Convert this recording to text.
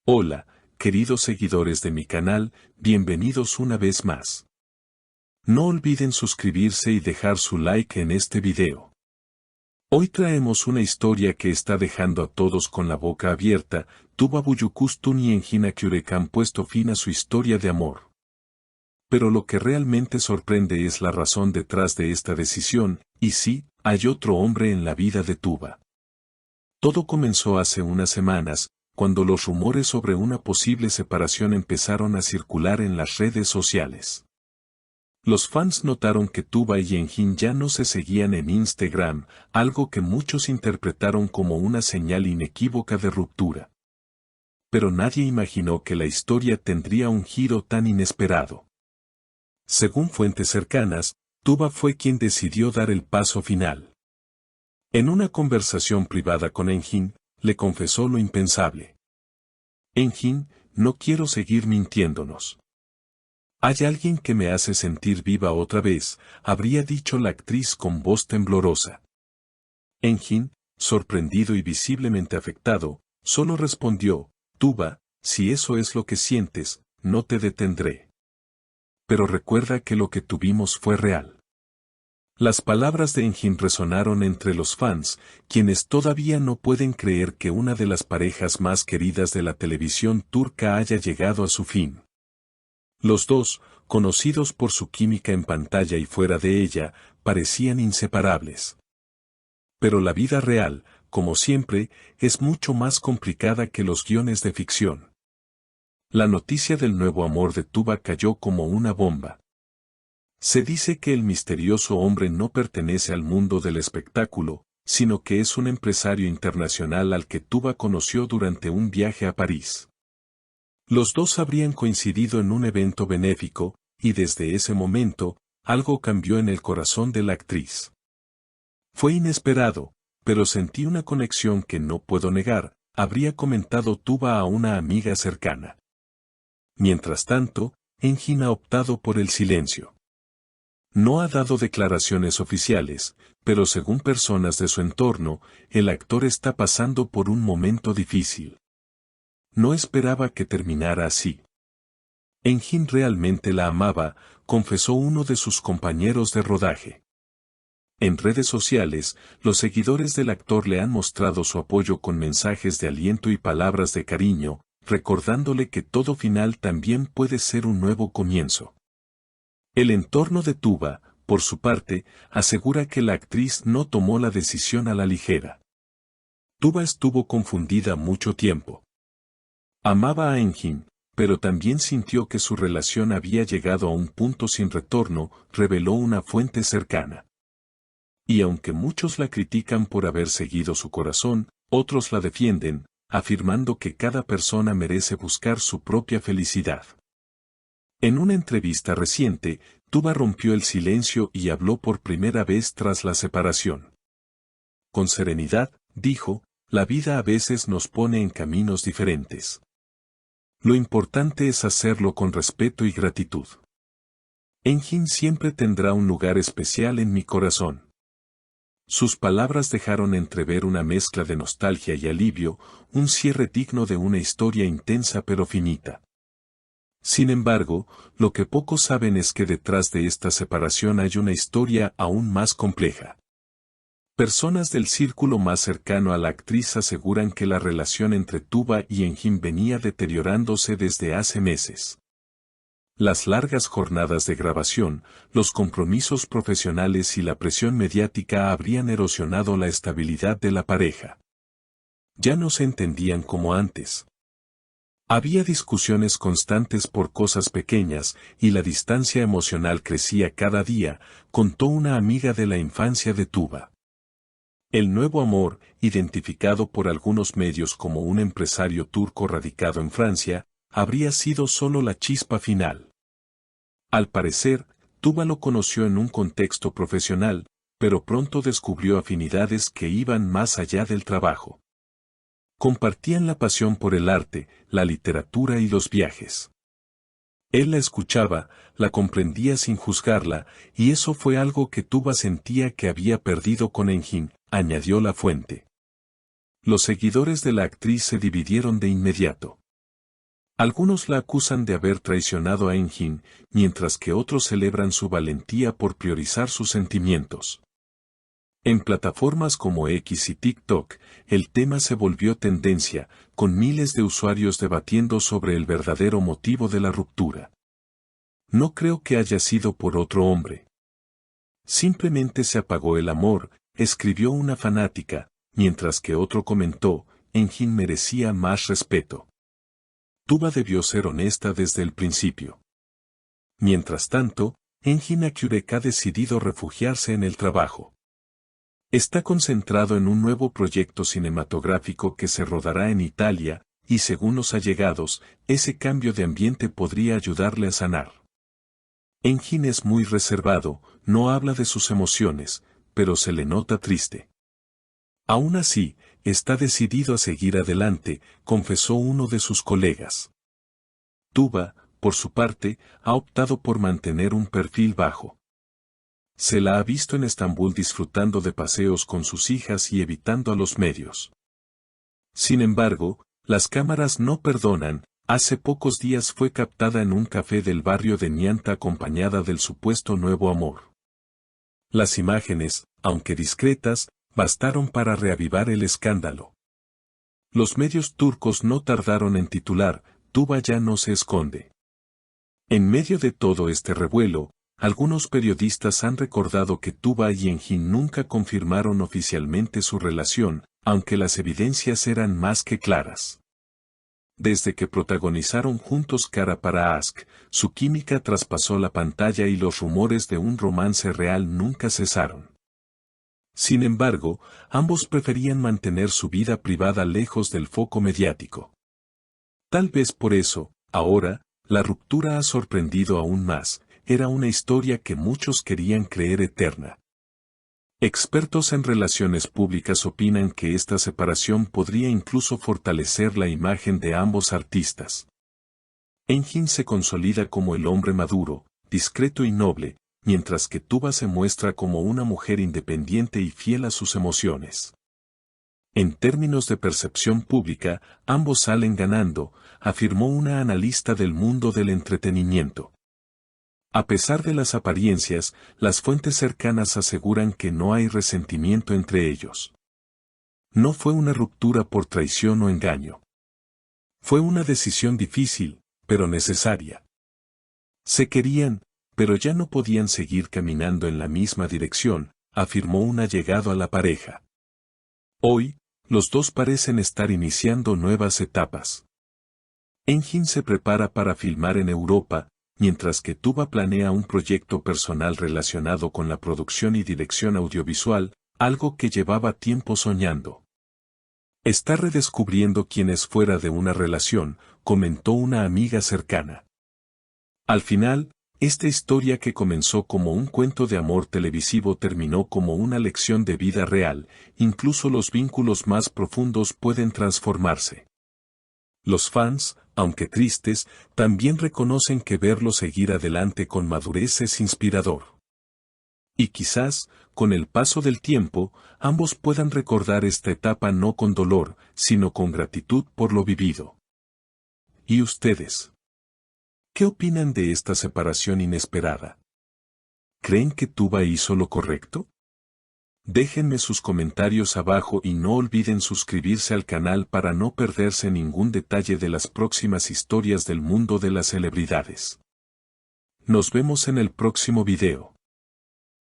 Hola, queridos seguidores de mi canal, bienvenidos una vez más. No olviden suscribirse y dejar su like en este video. Hoy traemos una historia que está dejando a todos con la boca abierta. Tuba Büyüküstün y Engin Akyürek han puesto fin a su historia de amor. Pero lo que realmente sorprende es la razón detrás de esta decisión, y sí, hay otro hombre en la vida de Tuba. Todo comenzó hace unas semanas, cuando los rumores sobre una posible separación empezaron a circular en las redes sociales. Los fans notaron que Tuba y Engin ya no se seguían en Instagram, algo que muchos interpretaron como una señal inequívoca de ruptura. Pero nadie imaginó que la historia tendría un giro tan inesperado. Según fuentes cercanas, Tuba fue quien decidió dar el paso final. En una conversación privada con Engin, le confesó lo impensable. Engin, no quiero seguir mintiéndonos. Hay alguien que me hace sentir viva otra vez, habría dicho la actriz con voz temblorosa. Engin, sorprendido y visiblemente afectado, solo respondió, Tuba, si eso es lo que sientes, no te detendré. Pero recuerda que lo que tuvimos fue real. Las palabras de Engin resonaron entre los fans, quienes todavía no pueden creer que una de las parejas más queridas de la televisión turca haya llegado a su fin. Los dos, conocidos por su química en pantalla y fuera de ella, parecían inseparables. Pero la vida real, como siempre, es mucho más complicada que los guiones de ficción. La noticia del nuevo amor de Tuba cayó como una bomba. Se dice que el misterioso hombre no pertenece al mundo del espectáculo, sino que es un empresario internacional al que Tuba conoció durante un viaje a París. Los dos habrían coincidido en un evento benéfico, y desde ese momento, algo cambió en el corazón de la actriz. Fue inesperado, pero sentí una conexión que no puedo negar, habría comentado Tuba a una amiga cercana. Mientras tanto, Engin ha optado por el silencio. No ha dado declaraciones oficiales, pero según personas de su entorno, el actor está pasando por un momento difícil. No esperaba que terminara así. Engin realmente la amaba, confesó uno de sus compañeros de rodaje. En redes sociales, los seguidores del actor le han mostrado su apoyo con mensajes de aliento y palabras de cariño, recordándole que todo final también puede ser un nuevo comienzo. El entorno de Tuba, por su parte, asegura que la actriz no tomó la decisión a la ligera. Tuba estuvo confundida mucho tiempo. Amaba a Engin, pero también sintió que su relación había llegado a un punto sin retorno, reveló una fuente cercana. Y aunque muchos la critican por haber seguido su corazón, otros la defienden, afirmando que cada persona merece buscar su propia felicidad. En una entrevista reciente, Tuba rompió el silencio y habló por primera vez tras la separación. Con serenidad, dijo, la vida a veces nos pone en caminos diferentes. Lo importante es hacerlo con respeto y gratitud. Engin siempre tendrá un lugar especial en mi corazón. Sus palabras dejaron entrever una mezcla de nostalgia y alivio, un cierre digno de una historia intensa pero finita. Sin embargo, lo que pocos saben es que detrás de esta separación hay una historia aún más compleja. Personas del círculo más cercano a la actriz aseguran que la relación entre Tuba y Engin venía deteriorándose desde hace meses. Las largas jornadas de grabación, los compromisos profesionales y la presión mediática habrían erosionado la estabilidad de la pareja. Ya no se entendían como antes. Había discusiones constantes por cosas pequeñas, y la distancia emocional crecía cada día, contó una amiga de la infancia de Tuba. El nuevo amor, identificado por algunos medios como un empresario turco radicado en Francia, habría sido solo la chispa final. Al parecer, Tuba lo conoció en un contexto profesional, pero pronto descubrió afinidades que iban más allá del trabajo. Compartían la pasión por el arte, la literatura y los viajes. Él la escuchaba, la comprendía sin juzgarla, y eso fue algo que Tuba sentía que había perdido con Engin, añadió la fuente. Los seguidores de la actriz se dividieron de inmediato. Algunos la acusan de haber traicionado a Eunjin, mientras que otros celebran su valentía por priorizar sus sentimientos. En plataformas como X y TikTok, el tema se volvió tendencia, con miles de usuarios debatiendo sobre el verdadero motivo de la ruptura. No creo que haya sido por otro hombre. Simplemente se apagó el amor, escribió una fanática, mientras que otro comentó, Eunjin merecía más respeto. Tuba debió ser honesta desde el principio. Mientras tanto, Eunjin Akurek ha decidido refugiarse en el trabajo. Está concentrado en un nuevo proyecto cinematográfico que se rodará en Italia, y según los allegados, ese cambio de ambiente podría ayudarle a sanar. Eunjin es muy reservado, no habla de sus emociones, pero se le nota triste. Aún así, está decidido a seguir adelante, confesó uno de sus colegas. Tuba, por su parte, ha optado por mantener un perfil bajo. Se la ha visto en Estambul disfrutando de paseos con sus hijas y evitando a los medios. Sin embargo, las cámaras no perdonan. Hace pocos días fue captada en un café del barrio de Nianta acompañada del supuesto nuevo amor. Las imágenes, aunque discretas, bastaron para reavivar el escándalo. Los medios turcos no tardaron en titular, Tuba ya no se esconde. En medio de todo este revuelo, algunos periodistas han recordado que Tuba y Eunjin nunca confirmaron oficialmente su relación, aunque las evidencias eran más que claras. Desde que protagonizaron juntos Cara para Ask, su química traspasó la pantalla y los rumores de un romance real nunca cesaron. Sin embargo, ambos preferían mantener su vida privada lejos del foco mediático. Tal vez por eso, ahora, la ruptura ha sorprendido aún más, era una historia que muchos querían creer eterna. Expertos en relaciones públicas opinan que esta separación podría incluso fortalecer la imagen de ambos artistas. Eunjin se consolida como el hombre maduro, discreto y noble, mientras que Tuba se muestra como una mujer independiente y fiel a sus emociones. En términos de percepción pública, ambos salen ganando, afirmó una analista del mundo del entretenimiento. A pesar de las apariencias, las fuentes cercanas aseguran que no hay resentimiento entre ellos. No fue una ruptura por traición o engaño. Fue una decisión difícil, pero necesaria. Se querían, pero ya no podían seguir caminando en la misma dirección, afirmó un allegado a la pareja. Hoy, los dos parecen estar iniciando nuevas etapas. Eunjin se prepara para filmar en Europa, mientras que Tuba planea un proyecto personal relacionado con la producción y dirección audiovisual, algo que llevaba tiempo soñando. Está redescubriendo quién es fuera de una relación, comentó una amiga cercana. Al final, esta historia que comenzó como un cuento de amor televisivo terminó como una lección de vida real, incluso los vínculos más profundos pueden transformarse. Los fans, aunque tristes, también reconocen que verlo seguir adelante con madurez es inspirador. Y quizás, con el paso del tiempo, ambos puedan recordar esta etapa no con dolor, sino con gratitud por lo vivido. ¿Y ustedes? ¿Qué opinan de esta separación inesperada? ¿Creen que Tuba hizo lo correcto? Déjenme sus comentarios abajo y no olviden suscribirse al canal para no perderse ningún detalle de las próximas historias del mundo de las celebridades. Nos vemos en el próximo video.